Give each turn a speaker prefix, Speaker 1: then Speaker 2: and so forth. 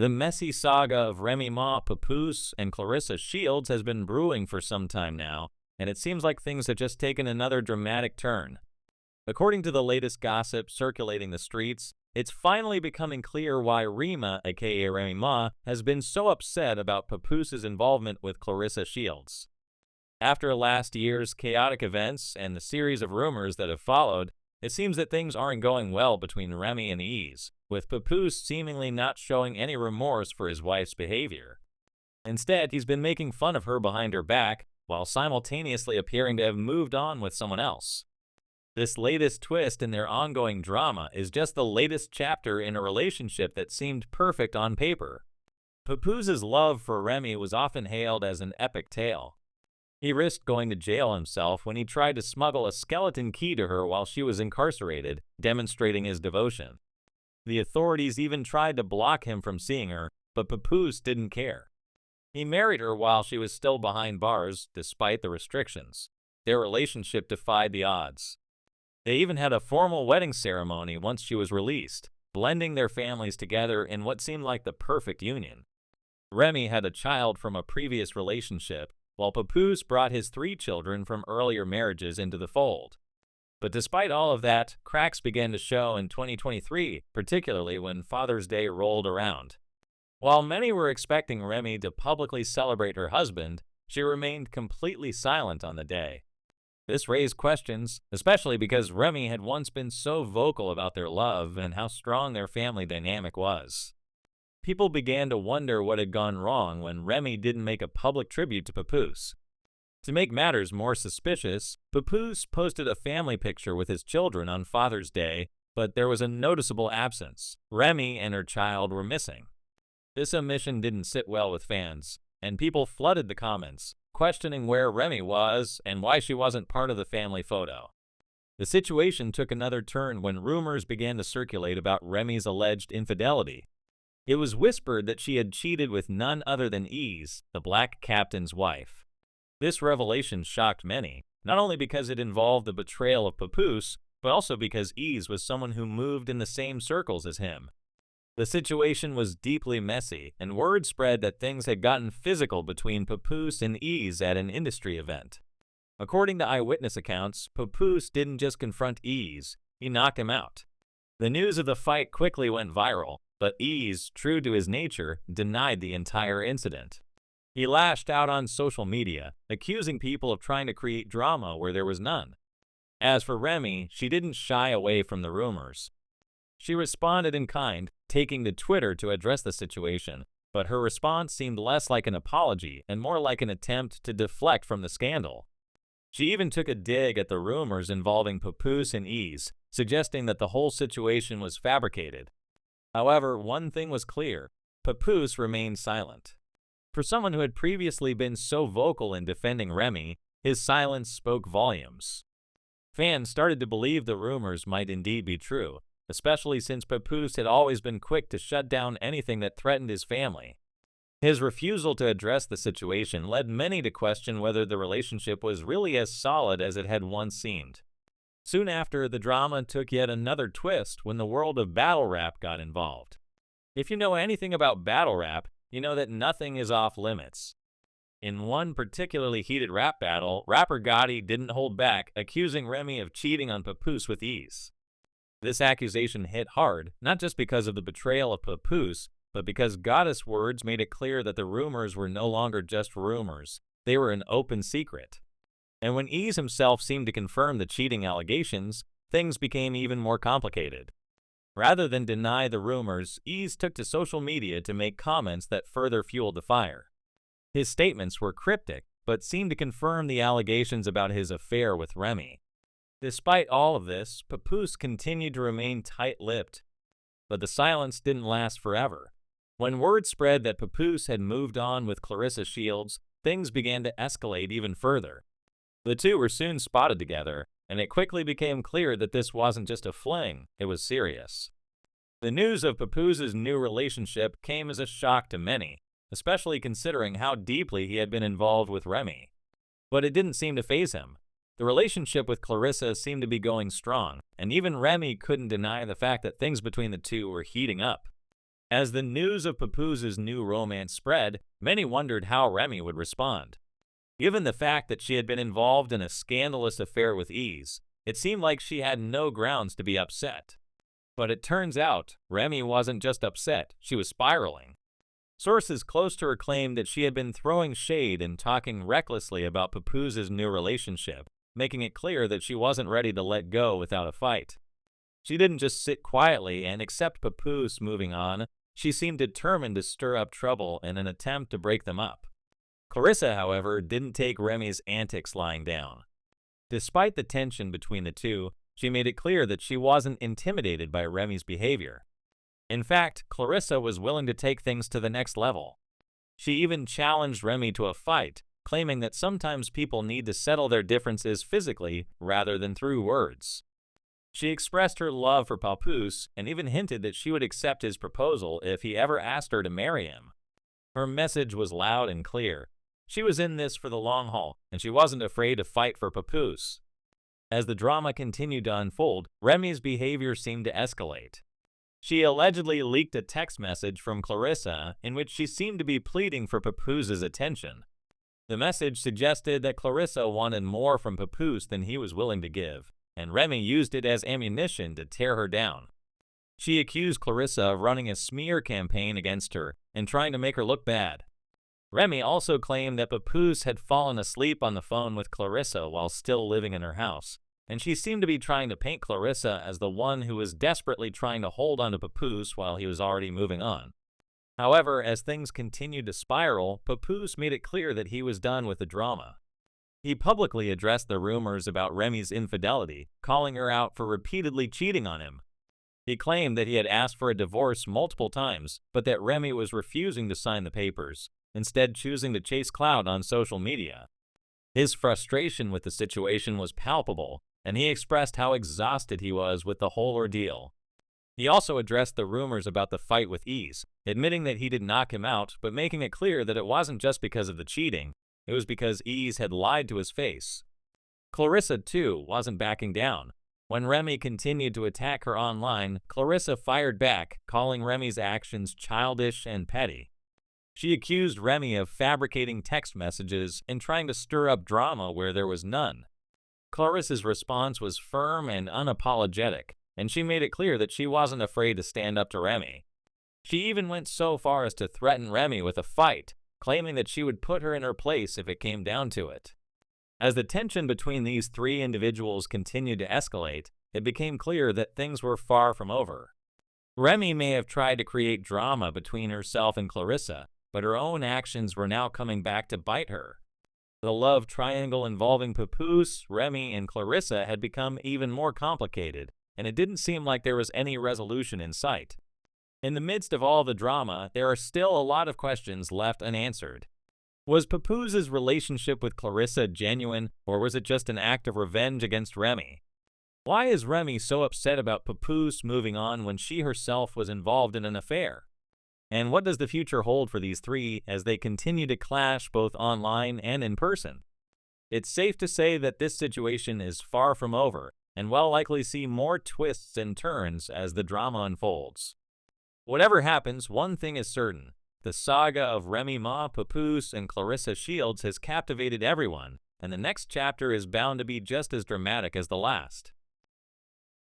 Speaker 1: The messy saga of remyma, Papoose, and Clarissa Shields has been brewing for some time now, and it seems like things have just taken another dramatic turn. According to the latest gossip circulating the streets, it's finally becoming clear why Remy, aka remyma, has been so upset about Papoose's involvement with Clarissa Shields. After last year's chaotic events and the series of rumors that have followed, it seems that things aren't going well between Remy and Ease, with Papoose seemingly not showing any remorse for his wife's behavior. Instead, he's been making fun of her behind her back, while simultaneously appearing to have moved on with someone else. This latest twist in their ongoing drama is just the latest chapter in a relationship that seemed perfect on paper. Papoose's love for Remy was often hailed as an epic tale. He risked going to jail himself when he tried to smuggle a skeleton key to her while she was incarcerated, demonstrating his devotion. The authorities even tried to block him from seeing her, but Papoose didn't care. He married her while she was still behind bars, despite the restrictions. Their relationship defied the odds. They even had a formal wedding ceremony once she was released, blending their families together in what seemed like the perfect union. Remy had a child from a previous relationship, while Papoose brought his 3 children from earlier marriages into the fold. But despite all of that, cracks began to show in 2023, particularly when Father's Day rolled around. While many were expecting Remy to publicly celebrate her husband, she remained completely silent on the day. This raised questions, especially because Remy had once been so vocal about their love and how strong their family dynamic was. People began to wonder what had gone wrong when Remy didn't make a public tribute to Papoose. To make matters more suspicious, Papoose posted a family picture with his children on Father's Day, but there was a noticeable absence. Remy and her child were missing. This omission didn't sit well with fans, and people flooded the comments, questioning where Remy was and why she wasn't part of the family photo. The situation took another turn when rumors began to circulate about Remy's alleged infidelity. It was whispered that she had cheated with none other than Ease, the Black Captain's wife. This revelation shocked many, not only because it involved the betrayal of Papoose, but also because Ease was someone who moved in the same circles as him. The situation was deeply messy, and word spread that things had gotten physical between Papoose and Ease at an industry event. According to eyewitness accounts, Papoose didn't just confront Ease, he knocked him out. The news of the fight quickly went viral, but Ease, true to his nature, denied the entire incident. He lashed out on social media, accusing people of trying to create drama where there was none. As for Remy, she didn't shy away from the rumors. She responded in kind, taking to Twitter to address the situation, but her response seemed less like an apology and more like an attempt to deflect from the scandal. She even took a dig at the rumors involving Papoose and Ease, suggesting that the whole situation was fabricated. However, one thing was clear: Papoose remained silent. For someone who had previously been so vocal in defending Remy, his silence spoke volumes. Fans started to believe the rumors might indeed be true, especially since Papoose had always been quick to shut down anything that threatened his family. His refusal to address the situation led many to question whether the relationship was really as solid as it had once seemed. Soon after, the drama took yet another twist when the world of battle rap got involved. If you know anything about battle rap, you know that nothing is off limits. In one particularly heated rap battle, rapper Gotti didn't hold back, accusing Remy of cheating on Papoose with Ease. This accusation hit hard, not just because of the betrayal of Papoose, but because Gotti's words made it clear that the rumors were no longer just rumors, they were an open secret. And when Ease himself seemed to confirm the cheating allegations, things became even more complicated. Rather than deny the rumors, Ease took to social media to make comments that further fueled the fire. His statements were cryptic, but seemed to confirm the allegations about his affair with Remy. Despite all of this, Papoose continued to remain tight-lipped. But the silence didn't last forever. When word spread that Papoose had moved on with Clarissa Shields, things began to escalate even further. The two were soon spotted together, and it quickly became clear that this wasn't just a fling, it was serious. The news of Papoose's new relationship came as a shock to many, especially considering how deeply he had been involved with Remy. But it didn't seem to faze him. The relationship with Clarissa seemed to be going strong, and even Remy couldn't deny the fact that things between the two were heating up. As the news of Papoose's new romance spread, many wondered how Remy would respond. Given the fact that she had been involved in a scandalous affair with Ease, it seemed like she had no grounds to be upset. But it turns out, Remy wasn't just upset, she was spiraling. Sources close to her claimed that she had been throwing shade and talking recklessly about Papoose's new relationship, making it clear that she wasn't ready to let go without a fight. She didn't just sit quietly and accept Papoose moving on, she seemed determined to stir up trouble in an attempt to break them up. Clarissa, however, didn't take Remy's antics lying down. Despite the tension between the two, she made it clear that she wasn't intimidated by Remy's behavior. In fact, Clarissa was willing to take things to the next level. She even challenged Remy to a fight, claiming that sometimes people need to settle their differences physically rather than through words. She expressed her love for Papoose and even hinted that she would accept his proposal if he ever asked her to marry him. Her message was loud and clear. She was in this for the long haul, and she wasn't afraid to fight for Papoose. As the drama continued to unfold, Remy's behavior seemed to escalate. She allegedly leaked a text message from Clarissa in which she seemed to be pleading for Papoose's attention. The message suggested that Clarissa wanted more from Papoose than he was willing to give, and Remy used it as ammunition to tear her down. She accused Clarissa of running a smear campaign against her and trying to make her look bad. Remy also claimed that Papoose had fallen asleep on the phone with Clarissa while still living in her house, and she seemed to be trying to paint Clarissa as the one who was desperately trying to hold on to Papoose while he was already moving on. However, as things continued to spiral, Papoose made it clear that he was done with the drama. He publicly addressed the rumors about Remy's infidelity, calling her out for repeatedly cheating on him. He claimed that he had asked for a divorce multiple times, but that Remy was refusing to sign the papers, instead choosing to chase clout on social media. His frustration with the situation was palpable, and he expressed how exhausted he was with the whole ordeal. He also addressed the rumors about the fight with Ease, admitting that he did knock him out, but making it clear that it wasn't just because of the cheating, it was because Ease had lied to his face. Clarissa, too, wasn't backing down. When Remy continued to attack her online, Clarissa fired back, calling Remy's actions childish and petty. She accused Remy of fabricating text messages and trying to stir up drama where there was none. Clarissa's response was firm and unapologetic, and she made it clear that she wasn't afraid to stand up to Remy. She even went so far as to threaten Remy with a fight, claiming that she would put her in her place if it came down to it. As the tension between these three individuals continued to escalate, it became clear that things were far from over. Remy may have tried to create drama between herself and Clarissa, but her own actions were now coming back to bite her. The love triangle involving Papoose, Remy, and Clarissa had become even more complicated, and it didn't seem like there was any resolution in sight. In the midst of all the drama, there are still a lot of questions left unanswered. Was Papoose's relationship with Clarissa genuine, or was it just an act of revenge against Remy? Why is Remy so upset about Papoose moving on when she herself was involved in an affair? And what does the future hold for these three as they continue to clash both online and in person? It's safe to say that this situation is far from over, and will likely see more twists and turns as the drama unfolds. Whatever happens, one thing is certain. The saga of remyma, Papoose, and Clarissa Shields has captivated everyone, and the next chapter is bound to be just as dramatic as the last.